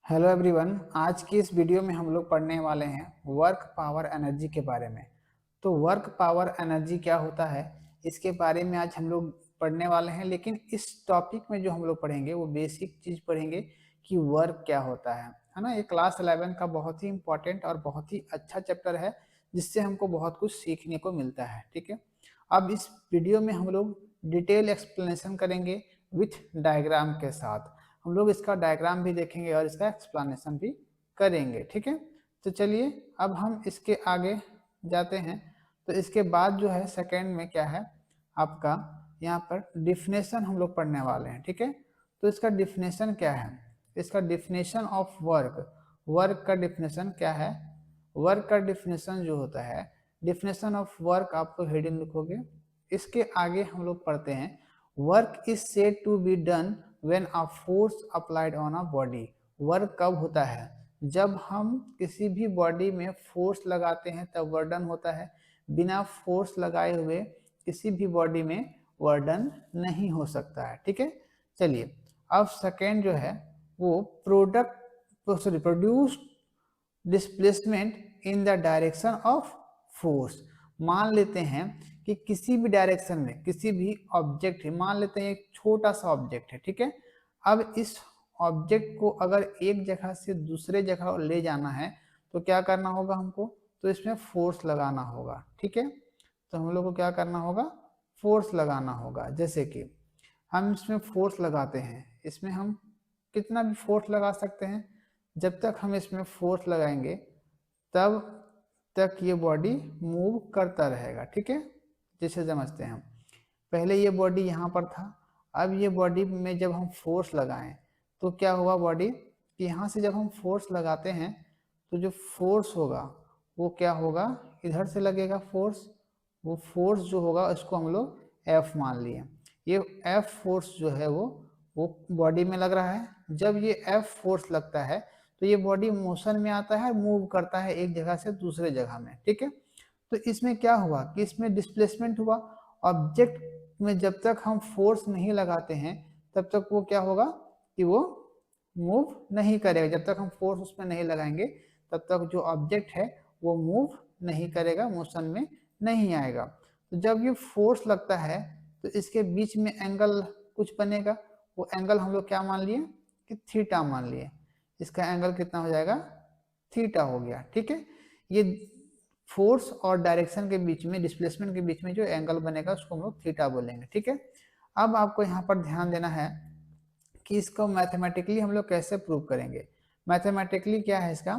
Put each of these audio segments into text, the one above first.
Hello everyone. आज की इस वीडियो में हम लोग पढ़ने वाले हैं वर्क पावर एनर्जी के बारे में। तो वर्क पावर एनर्जी क्या होता है इसके बारे में आज हम लोग पढ़ने वाले हैं। लेकिन इस टॉपिक में जो हम लोग पढ़ेंगे वो बेसिक चीज़ पढ़ेंगे कि वर्क क्या होता है ना। ये क्लास 11 का बहुत ही इंपॉर्टेंट और बहुत ही अच्छा चैप्टर है जिससे हमको बहुत कुछ सीखने को मिलता है। ठीक है, अब इस वीडियो में हम लोग डिटेल एक्सप्लेनेशन करेंगे विथ डायग्राम के साथ। हम लोग इसका डायग्राम भी देखेंगे और इसका एक्सप्लेनेशन भी करेंगे। ठीक है, तो चलिए अब हम इसके आगे जाते हैं। तो इसके बाद जो है सेकेंड में क्या है आपका, यहाँ पर डिफिनेशन हम लोग पढ़ने वाले हैं। ठीक है, तो इसका डिफिनेशन क्या है, इसका डिफिनेशन ऑफ वर्क, वर्क का डिफिनेशन क्या है। वर्क का डिफिनेशन जो होता है, डिफिनेशन ऑफ वर्क आपको हेडिंग लिखोगे। इसके आगे हम लोग पढ़ते हैं work is said to be done when a force applied on a body. Work कब होता है, जब हम किसी भी बॉडी में फोर्स लगाते हैं तब वर्क डन होता है। बिना फोर्स लगाए हुए किसी भी बॉडी में वर्क डन नहीं हो सकता है। ठीक है, चलिए अब सेकेंड जो है वो produce displacement in the direction of force. मान लेते हैं कि किसी भी डायरेक्शन में किसी भी ऑब्जेक्ट है, मान लेते हैं एक छोटा सा ऑब्जेक्ट है। ठीक है, अब इस ऑब्जेक्ट को अगर एक जगह से दूसरे जगह ले जाना है तो क्या करना होगा हमको, तो इसमें फोर्स लगाना होगा। ठीक है, तो हम लोग को क्या करना होगा, फोर्स लगाना होगा। जैसे कि हम इसमें फोर्स लगाते हैं, इसमें हम कितना भी फोर्स लगा सकते हैं। जब तक हम इसमें फोर्स लगाएंगे तब तक ये बॉडी मूव करता रहेगा। ठीक है, जैसे समझते हैं हम, पहले ये बॉडी यहाँ पर था, अब ये बॉडी में जब हम फोर्स लगाएं तो क्या हुआ बॉडी कि यहाँ से जब हम फोर्स लगाते हैं तो जो फोर्स होगा वो क्या होगा, इधर से लगेगा फोर्स। वो फोर्स जो होगा इसको हम लोग एफ मान लिए। ये एफ फोर्स जो है वो बॉडी में लग रहा है। जब ये एफ फोर्स लगता है तो ये बॉडी मोशन में आता है, मूव करता है एक जगह से दूसरे जगह में। ठीक है, तो इसमें क्या हुआ कि इसमें डिस्प्लेसमेंट हुआ। ऑब्जेक्ट में जब तक हम फोर्स नहीं लगाते हैं तब तक वो क्या होगा कि वो मूव नहीं करेगा। जब तक हम फोर्स उसमें नहीं लगाएंगे तब तक जो ऑब्जेक्ट है वो मूव नहीं करेगा, मोशन में नहीं आएगा। तो जब ये फोर्स लगता है तो इसके बीच में एंगल कुछ बनेगा। वो एंगल हम लोग क्या मान लिए कि थीटा मान लिए। इसका एंगल कितना हो जाएगा, थीटा हो गया। ठीक है, ये फोर्स और डायरेक्शन के बीच में, डिस्प्लेसमेंट के बीच में जो एंगल बनेगा उसको हम लोग थीटा बोलेंगे। ठीक है, अब आपको यहाँ पर ध्यान देना है कि इसको मैथमेटिकली हम लोग कैसे प्रूव करेंगे। मैथमेटिकली क्या है इसका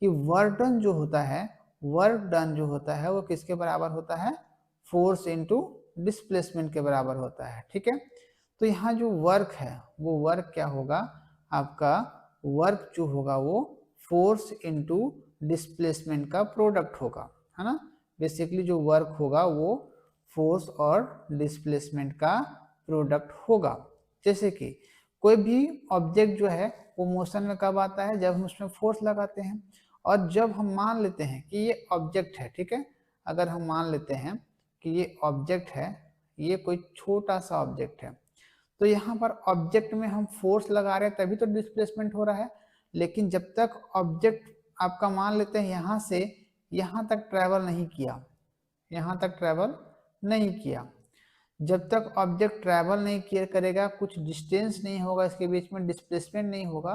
कि वर्क डन जो होता है, वर्क डन जो होता है वो किसके बराबर होता है, फोर्स इनटू डिस्प्लेसमेंट के बराबर होता है। ठीक है, तो यहाँ जो वर्क है वो वर्क क्या होगा आपका, वर्क जो होगा वो फोर्स इनटू डिस्प्लेसमेंट का प्रोडक्ट होगा, है ना। बेसिकली जो वर्क होगा वो फोर्स और डिस्प्लेसमेंट का प्रोडक्ट होगा। जैसे कि कोई भी ऑब्जेक्ट जो है वो मोशन में कब आता है, जब हम उसमें फोर्स लगाते हैं। और जब हम मान लेते हैं कि ये ऑब्जेक्ट है, ठीक है, अगर हम मान लेते हैं कि ये ऑब्जेक्ट है, ये कोई छोटा सा ऑब्जेक्ट है, तो यहाँ पर ऑब्जेक्ट में हम फोर्स लगा रहे हैं तभी तो डिस्प्लेसमेंट हो रहा है। लेकिन जब तक ऑब्जेक्ट आपका मान लेते हैं यहाँ से यहाँ तक ट्रैवल नहीं किया, यहाँ तक ट्रैवल नहीं किया, जब तक ऑब्जेक्ट ट्रैवल नहीं किया करेगा, कुछ डिस्टेंस नहीं होगा, इसके बीच में डिस्प्लेसमेंट नहीं होगा,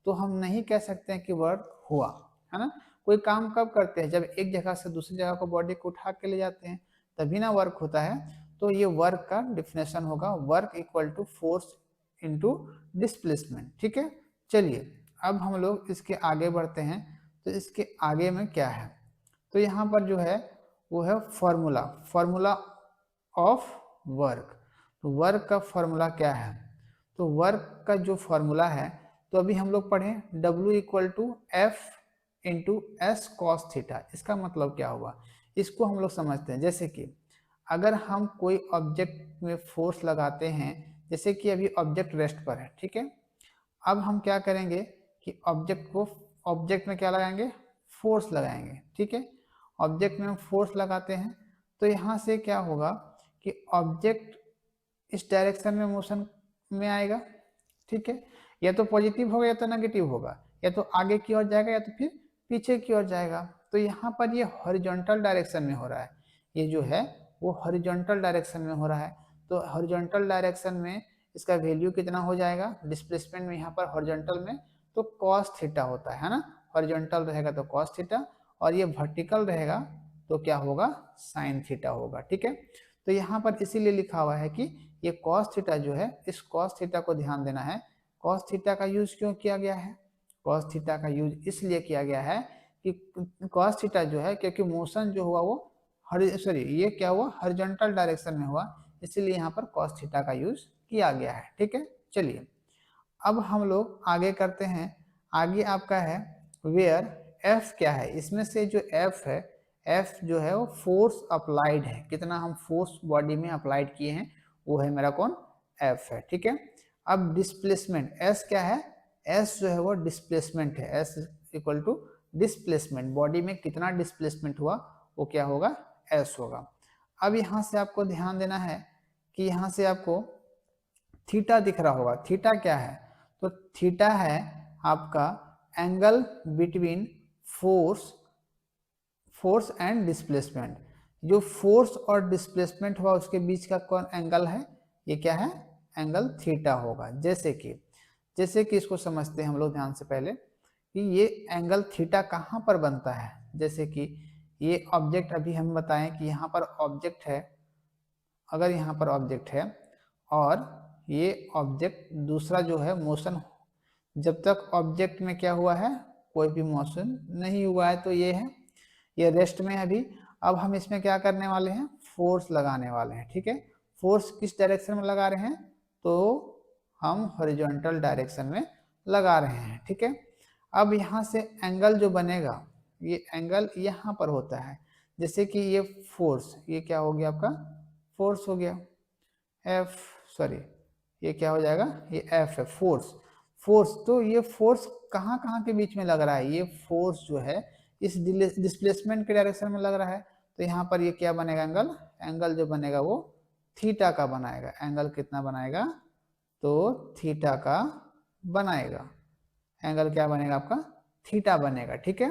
तो हम नहीं कह सकते हैं कि वर्क हुआ, है ना। कोई काम कब करते हैं, जब एक जगह से दूसरी जगह को बॉडी को उठा के ले जाते हैं तभी ना वर्क होता है। तो ये वर्क का डिफिनेशन होगा, work equal to force into displacement. ठीक है, चलिए अब हम लोग इसके आगे बढ़ते हैं। तो इसके आगे में क्या है, तो यहाँ पर जो है वो है फॉर्मूला, फॉर्मूला ऑफ वर्क। तो वर्क का फॉर्मूला क्या है, तो वर्क का जो फॉर्मूला है तो अभी हम लोग पढ़े W equal to F into S cos theta. इसका मतलब क्या हुआ, इसको हम लोग समझते हैं। जैसे कि अगर हम कोई ऑब्जेक्ट में फोर्स लगाते हैं, जैसे कि अभी ऑब्जेक्ट रेस्ट पर है, ठीक है, अब हम क्या करेंगे कि ऑब्जेक्ट में क्या लगाएंगे, फोर्स लगाएंगे। ठीक है, ऑब्जेक्ट में हम फोर्स लगाते हैं तो यहाँ से क्या होगा कि ऑब्जेक्ट इस डायरेक्शन में मोशन में आएगा। ठीक है, या तो पॉजिटिव होगा या तो नेगेटिव होगा, या तो आगे की ओर जाएगा या तो फिर पीछे की ओर जाएगा। तो यहाँ पर ये हॉरिजॉन्टल डायरेक्शन में हो रहा है, ये जो है वो हॉरिजॉन्टल डायरेक्शन में हो रहा है। तो हॉरिजॉन्टल डायरेक्शन में इसका वैल्यू कितना हो जाएगा डिस्प्लेसमेंट में यहाँ पर हॉरिजॉन्टल में, तो कॉस थीटा होता है ना। हॉरिजॉन्टल रहेगा तो कॉस थीटा, और ये वर्टिकल रहेगा तो क्या होगा साइन थीटा होगा। ठीक है, तो यहाँ पर इसीलिए लिखा हुआ है कि ये कॉस थीटा जो है, इस कॉस थीटा को ध्यान देना है। कॉस थीटा का यूज क्यों किया गया है? कॉस थीटा का यूज इसलिए किया गया है कि कॉस थीटा जो है, क्योंकि मोशन जो हुआ वो ये क्या हुआ हॉरिजॉन्टल डायरेक्शन में हुआ, इसीलिए यहाँ पर कॉस थीटा का यूज किया गया है। ठीक है, चलिए अब हम लोग आगे करते हैं। आगे आपका है वेयर एफ क्या है, इसमें से जो एफ है, एफ जो है वो फोर्स अप्लाइड है, कितना हम फोर्स बॉडी में अप्लाइड किए हैं वो है मेरा कौन एफ है। ठीक है, अब डिस्प्लेसमेंट एस क्या है, एस जो है वो डिस्प्लेसमेंट है, S equal to displacement, body में कितना डिस्प्लेसमेंट हुआ वो क्या होगा एस होगा। अब यहाँ से आपको ध्यान देना है कि यहाँ से आपको थीटा दिख रहा होगा, थीटा क्या है, तो थीटा है आपका angle between force and displacement. जो फोर्स और डिस्प्लेसमेंट हुआ उसके बीच का कौन एंगल है, ये क्या है एंगल थीटा होगा। जैसे कि इसको समझते हैं हम लोग ध्यान से पहले कि ये एंगल थीटा कहाँ पर बनता है। जैसे कि ये ऑब्जेक्ट अभी हम बताएं कि यहाँ पर ऑब्जेक्ट है, अगर यहाँ पर ऑब्जेक्ट है और ये ऑब्जेक्ट दूसरा जो है मोशन, जब तक ऑब्जेक्ट में क्या हुआ है कोई भी मोशन नहीं हुआ है तो ये है, ये रेस्ट में है अभी। अब हम इसमें क्या करने वाले हैं फोर्स लगाने वाले हैं। ठीक है, फोर्स किस डायरेक्शन में लगा रहे हैं, तो हम हॉरिजॉन्टल डायरेक्शन में लगा रहे हैं। ठीक है, अब यहाँ से एंगल जो बनेगा, ये एंगल यहाँ पर होता है। जैसे कि ये फोर्स, ये क्या हो गया आपका फोर्स हो गया एफ, सॉरी ये क्या हो जाएगा ये एफ है फोर्स। तो ये फोर्स कहाँ कहाँ के बीच में लग रहा है, ये फोर्स जो है इस डिस्प्लेसमेंट के डायरेक्शन में लग रहा है। तो यहाँ पर ये क्या बनेगा एंगल जो बनेगा वो थीटा का बनाएगा। एंगल कितना बनाएगा, तो थीटा का बनाएगा, एंगल क्या बनेगा आपका थीटा बनेगा। ठीक है,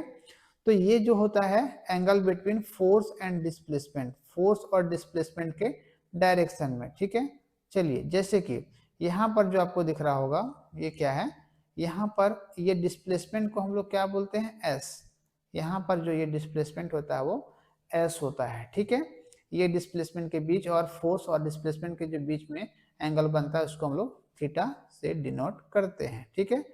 तो ये जो होता है angle between force and displacement, force और डिस्प्लेसमेंट के डायरेक्शन में। ठीक है, चलिए जैसे कि यहाँ पर जो आपको दिख रहा होगा ये क्या है, यहाँ पर ये डिस्प्लेसमेंट को हम लोग क्या बोलते हैं एस, यहाँ पर जो ये डिस्प्लेसमेंट होता है वो एस होता है। ठीक है, ये डिस्प्लेसमेंट के बीच और फोर्स और डिस्प्लेसमेंट के जो बीच में एंगल बनता है उसको हम लोग थीटा से डिनोट करते हैं। ठीक है,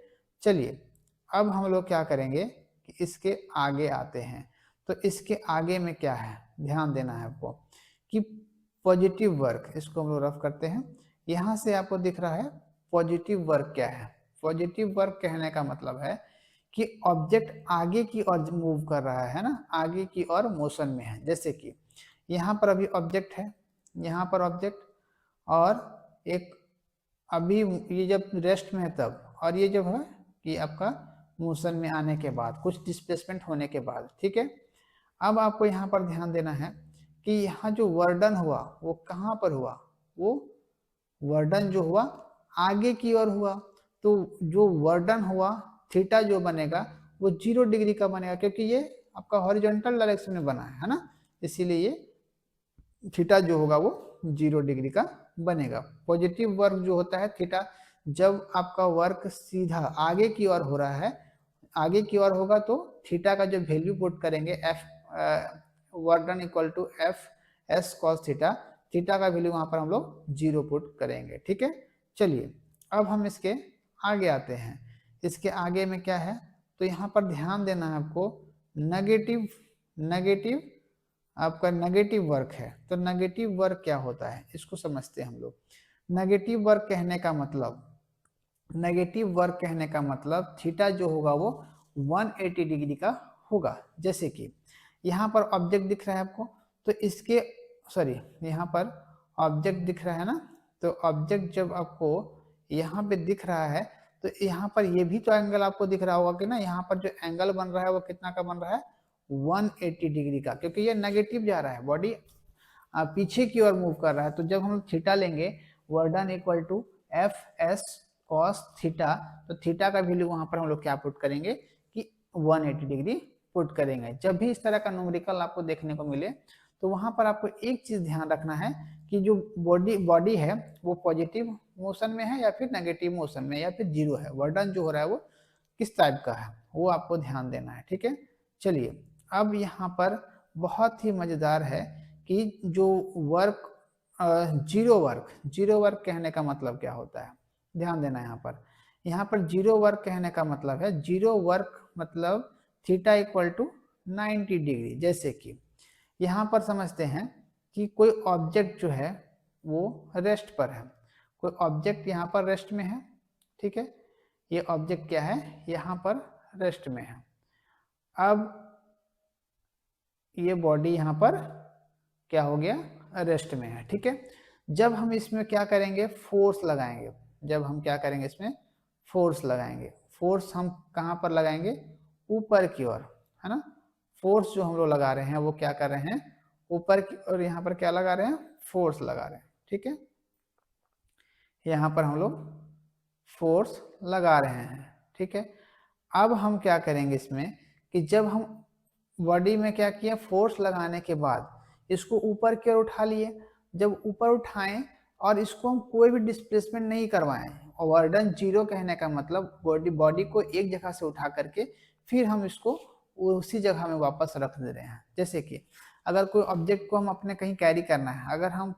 चलिए अब हम लोग क्या करेंगे कि इसके आगे आते हैं। तो इसके आगे में क्या है ध्यान देना है आपको कि पॉजिटिव वर्क, इसको हम लोग रफ करते हैं। यहाँ से आपको दिख रहा है पॉजिटिव वर्क क्या है। पॉजिटिव वर्क कहने का मतलब है कि ऑब्जेक्ट आगे की ओर मूव कर रहा है ना, आगे की ओर मोशन में है। जैसे कि यहाँ पर अभी ऑब्जेक्ट है, यहाँ पर ऑब्जेक्ट, और एक अभी ये जब रेस्ट में है तब, और ये जब है कि आपका मोशन में आने के बाद कुछ डिस्प्लेसमेंट होने के बाद। ठीक है, अब आपको यहाँ पर ध्यान देना है कि यहाँ जो वर्डन हुआ वो कहाँ पर हुआ, वो वर्डन जो हुआ आगे की ओर हुआ। तो जो वर्डन हुआ थीटा जो बनेगा वो 0 डिग्री का बनेगा, क्योंकि ये आपका हॉरिजॉन्टल डायरेक्शन में बना है ना, इसीलिए ये थीटा जो होगा वो 0 डिग्री का बनेगा। पॉजिटिव वर्क जो होता है थीटा, जब आपका वर्क सीधा आगे की ओर हो रहा है, आगे की ओर होगा तो थीटा का जो वैल्यू पुट करेंगे एफ वर्डन equal to F S cos theta, theta का वैल्यू वहां पर हम लोग 0 पुट करेंगे। ठीक है, चलिए अब हम इसके आगे आते हैं। इसके आगे में क्या है, तो यहाँ पर ध्यान देना है आपको नेगेटिव आपका नेगेटिव वर्क है। तो नेगेटिव वर्क क्या होता है इसको समझते हैं हम लोग। नेगेटिव वर्क कहने का मतलब थीटा जो होगा वो 180 डिग्री का होगा। जैसे कि यहाँ पर ऑब्जेक्ट दिख रहा है आपको, तो इसके यहाँ पर ऑब्जेक्ट दिख रहा है ना, तो ऑब्जेक्ट जब आपको यहाँ पे दिख रहा है तो यहाँ पर ये भी तो एंगल आपको दिख रहा होगा कि ना, यहाँ पर जो एंगल बन रहा है वो कितना का बन रहा है 180 डिग्री का, क्योंकि ये नेगेटिव जा रहा है, बॉडी पीछे की ओर मूव कर रहा है। तो जब हम थीटा लेंगे work done equal to F S cos theta, तो थीटा का वैल्यू वहां पर हम लोग क्या पुट करेंगे कि 180 डिग्री पुट करेंगे। जब भी इस तरह का न्यूमेरिकल आपको देखने को मिले तो वहां पर आपको एक चीज ध्यान रखना है कि जो बॉडी है वो पॉजिटिव मोशन में है या फिर नेगेटिव मोशन में या फिर जीरो है, वर्डन जो हो रहा है वो किस टाइप का है वो आपको ध्यान देना है, ठीक है। चलिए अब यहाँ पर बहुत ही मजेदार है कि जो वर्क जीरो वर्क कहने का मतलब क्या होता है, ध्यान देना यहाँ पर जीरो वर्क कहने का मतलब है, जीरो वर्क मतलब थीटा इक्वल टू 90 डिग्री। जैसे कि यहाँ पर समझते हैं कि कोई ऑब्जेक्ट जो है वो रेस्ट पर है, कोई ऑब्जेक्ट यहाँ पर रेस्ट में है, ठीक है, ये ऑब्जेक्ट क्या है यहाँ पर रेस्ट में है। अब ये बॉडी यहाँ पर क्या हो गया रेस्ट में है, ठीक है। जब हम इसमें क्या करेंगे फोर्स लगाएंगे, जब हम क्या करेंगे इसमें फोर्स लगाएंगे, फोर्स हम कहाँ पर लगाएंगे ऊपर की ओर, है ना। फोर्स जो हम लोग लगा रहे हैं वो क्या कर रहे हैं ऊपर की ओर, यहाँ पर क्या लगा रहे हैं फोर्स लगा रहे हैं, ठीक है। यहाँ पर हम लोग फोर्स लगा रहे हैं, ठीक है। अब हम क्या करेंगे इसमें कि जब हम बॉडी में क्या किया फोर्स लगाने के बाद इसको ऊपर की ओर उठा लिए, जब ऊपर उठाएं और इसको हम कोई भी डिस्प्लेसमेंट नहीं करवाएं, और वर्डन जीरो कहने का मतलब बॉडी को एक जगह से उठा करके फिर हम इसको उसी जगह में वापस रख दे रहे हैं। जैसे कि अगर कोई ऑब्जेक्ट को हम अपने कहीं कैरी करना है, अगर हम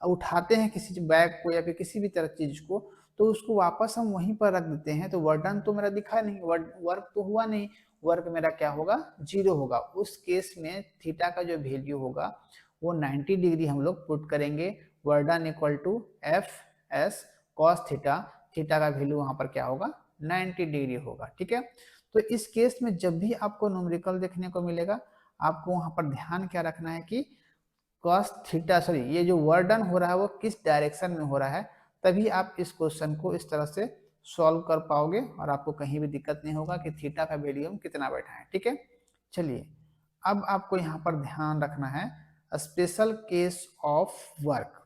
उठाते हैं किसी बैग को या फिर किसी भी तरह चीज को, तो उसको वापस हम वहीं पर रख देते हैं, तो वर्डन तो मेरा दिखा नहीं, वर्क तो हुआ नहीं, वर्क मेरा क्या होगा जीरो होगा। उस केस में थीटा का जो वैल्यू होगा वो 90 डिग्री हम लोग पुट करेंगे, work done equal to F S cos theta, theta का वैल्यू वहां पर क्या होगा 90 डिग्री होगा, ठीक है। तो इस केस में जब भी आपको न्यूमेरिकल देखने को मिलेगा आपको वहां पर ध्यान क्या रखना है कि कॉस थीटा सॉरी ये जो वर्डन हो रहा है वो किस डायरेक्शन में हो रहा है, तभी आप इस क्वेश्चन को इस तरह से सॉल्व कर पाओगे और आपको कहीं भी दिक्कत नहीं होगा कि थीटा का वैल्यू हम कितना बैठाएं, ठीक है। चलिए अब आपको यहाँ पर ध्यान रखना है स्पेशल केस ऑफ वर्क।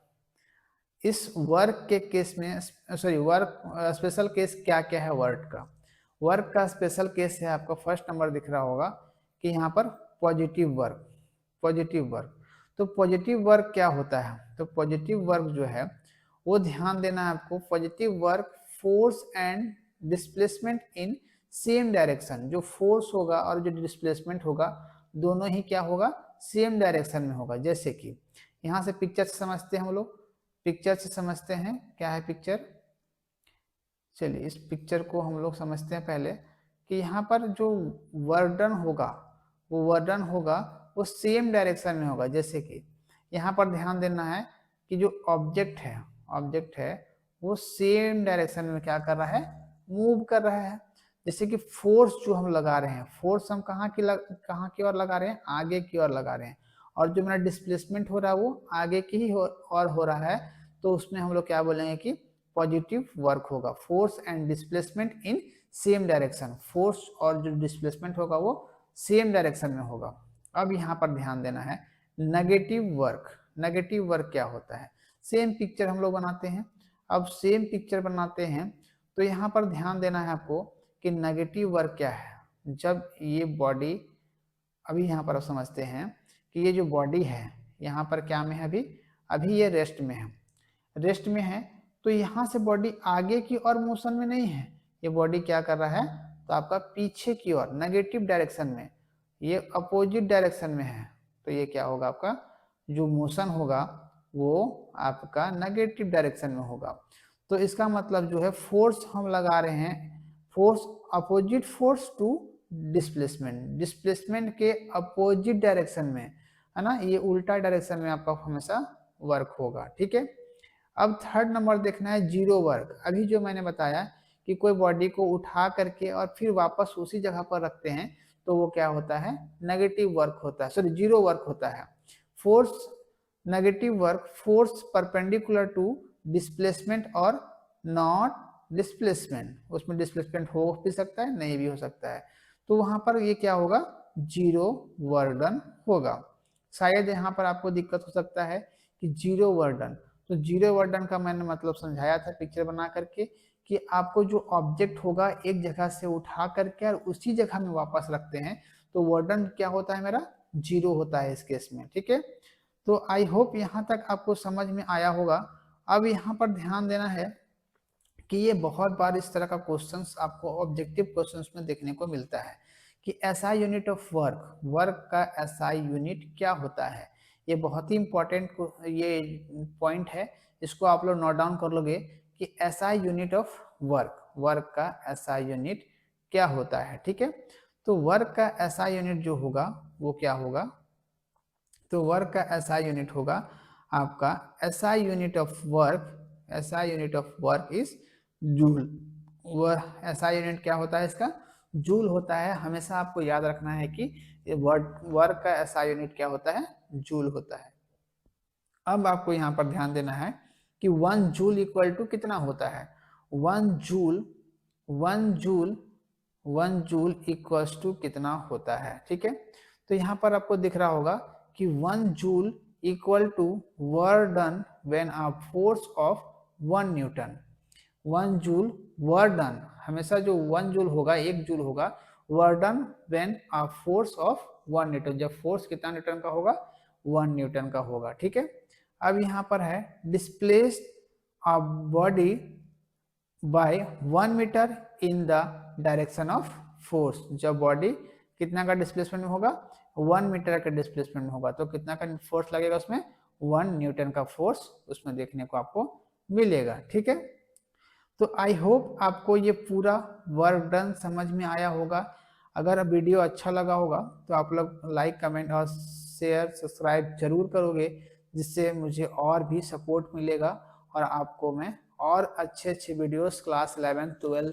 इस वर्क के केस में सॉरी वर्क स्पेशल केस क्या क्या है वर्क का स्पेशल केस है आपका फर्स्ट नंबर दिख रहा होगा कि यहाँ पर पॉजिटिव वर्क। तो पॉजिटिव वर्क क्या होता है, तो पॉजिटिव वर्क जो है वो ध्यान देना है आपको, positive work force and displacement in same direction, जो फोर्स होगा और जो डिस्प्लेसमेंट होगा दोनों ही क्या होगा सेम डायरेक्शन में होगा। जैसे कि यहाँ से पिक्चर से समझते हैं हम लोग, पिक्चर से समझते हैं क्या है पिक्चर, चलिए इस पिक्चर को हम लोग समझते हैं पहले कि यहाँ पर जो वर्डन होगा वो सेम डायरेक्शन में होगा। जैसे कि यहाँ पर ध्यान देना है कि जो ऑब्जेक्ट है वो सेम डायरेक्शन में क्या कर रहा है मूव कर रहा है। जैसे कि फोर्स जो हम लगा रहे हैं, फोर्स हम कहाँ की ओर लगा रहे हैं आगे की ओर लगा रहे हैं, और जो मेरा डिस्प्लेसमेंट हो रहा है वो आगे की ही और हो रहा है, तो उसमें हम लोग क्या बोलेंगे कि पॉजिटिव वर्क होगा, force and displacement in same direction, force और जो डिस्प्लेसमेंट होगा वो सेम डायरेक्शन में होगा। अब यहाँ पर ध्यान देना है नेगेटिव वर्क क्या होता है, सेम पिक्चर हम लोग बनाते हैं। अब सेम पिक्चर बनाते हैं तो यहाँ पर ध्यान देना है आपको कि नेगेटिव वर्क क्या है, जब ये बॉडी अभी यहाँ पर आप समझते हैं कि ये जो बॉडी है यहाँ पर क्या में है अभी ये रेस्ट में है, तो यहाँ से बॉडी आगे की ओर मोशन में नहीं है, ये बॉडी क्या कर रहा है तो आपका पीछे की ओर नेगेटिव डायरेक्शन में, ये अपोजिट डायरेक्शन में है, तो ये क्या होगा आपका जो मोशन होगा वो आपका नेगेटिव डायरेक्शन में होगा। तो इसका मतलब जो है फोर्स हम लगा रहे हैं, force opposite force to displacement के अपोजिट डायरेक्शन में, है ना, ये उल्टा डायरेक्शन में आपका हमेशा वर्क होगा, ठीक है। अब थर्ड नंबर देखना है जीरो वर्क। अभी जो मैंने बताया कि कोई बॉडी को उठा करके और फिर वापस उसी जगह पर रखते हैं तो वो क्या होता है नेगेटिव वर्क होता है, सॉरी जीरो वर्क होता है। Force negative work force perpendicular to displacement और नॉट डिस्प्लेसमेंट, उसमें डिस्प्लेसमेंट हो भी सकता है नहीं भी हो सकता है, तो वहां पर ये क्या होगा जीरो वर्डन होगा। शायद यहाँ पर आपको दिक्कत हो सकता है कि जीरो वर्डन, तो जीरो वर्डन का मैंने मतलब समझाया था पिक्चर बना करके कि आपको जो ऑब्जेक्ट होगा एक जगह से उठा करके और उसी जगह में वापस रखते हैं, तो वर्डन क्या होता है मेरा 0 होता है इस केस में, ठीक है। तो आई होप यहाँ तक आपको समझ में आया होगा। अब यहाँ पर ध्यान देना है कि ये बहुत बार इस तरह का क्वेश्चंस आपको ऑब्जेक्टिव क्वेश्चंस में देखने को मिलता है कि SI unit of work, work का एसआई यूनिट क्या होता है। ये बहुत ही इंपॉर्टेंट ये पॉइंट है, इसको आप लोग नोट डाउन कर लोगे कि SI unit of work, work का एसआई यूनिट क्या होता है, ठीक है। तो वर्क का एसआई यूनिट जो होगा वो क्या होगा, तो वर्क का एसआई यूनिट होगा आपका SI unit of work, SI unit of work is joule. वह एसआई यूनिट क्या होता है इसका, जूल होता है। हमेशा आपको याद रखना है कि वर्क का एसआई यूनिट क्या होता है, जूल होता है। अब आपको यहाँ पर ध्यान देना है कि 1 जूल इक्वल टू कितना होता है, 1 joule, 1 joule, 1 joule equals to कितना होता है, ठीक है। तो यहाँ पर आपको दिख रहा होगा कि 1 joule equal to work done when a force of 1 newton. 1 joule work done, हमेशा जो 1 जूल होगा, 1 जूल होगा, work done when a force of 1 newton, जब फोर्स कितना न्यूटन का होगा, 1 न्यूटन का होगा, ठीक है। अब यहाँ पर है displace a body by 1 metre in the direction of force, जब बॉडी कितना का डिस्प्लेसमेंट होगा, 1 मीटर का डिस्प्लेसमेंट होगा, तो कितना का फोर्स लगेगा उसमें, 1 न्यूटन का फोर्स उसमें देखने को आपको मिलेगा, ठीक है। तो आई होप आपको ये पूरा वर्क डन समझ में आया होगा। अगर वीडियो अच्छा लगा होगा तो आप लोग लाइक, कमेंट और शेयर, सब्सक्राइब जरूर करोगे, जिससे मुझे और भी सपोर्ट मिलेगा और आपको मैं और अच्छे अच्छे वीडियोस क्लास 11 12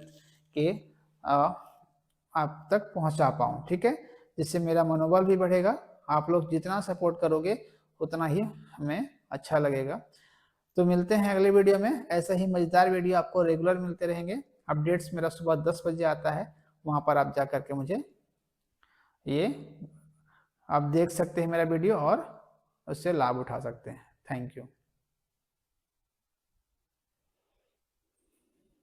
के आप तक पहुंचा पाऊँ, ठीक है। जिससे मेरा मनोबल भी बढ़ेगा, आप लोग जितना सपोर्ट करोगे उतना ही हमें अच्छा लगेगा। तो मिलते हैं अगले वीडियो में, ऐसा ही मजेदार वीडियो आपको रेगुलर मिलते रहेंगे। अपडेट्स मेरा सुबह 10 बजे आता है, वहां पर आप जा करके मुझे ये आप देख सकते हैं मेरा वीडियो और उससे लाभ उठा सकते हैं। Thank you.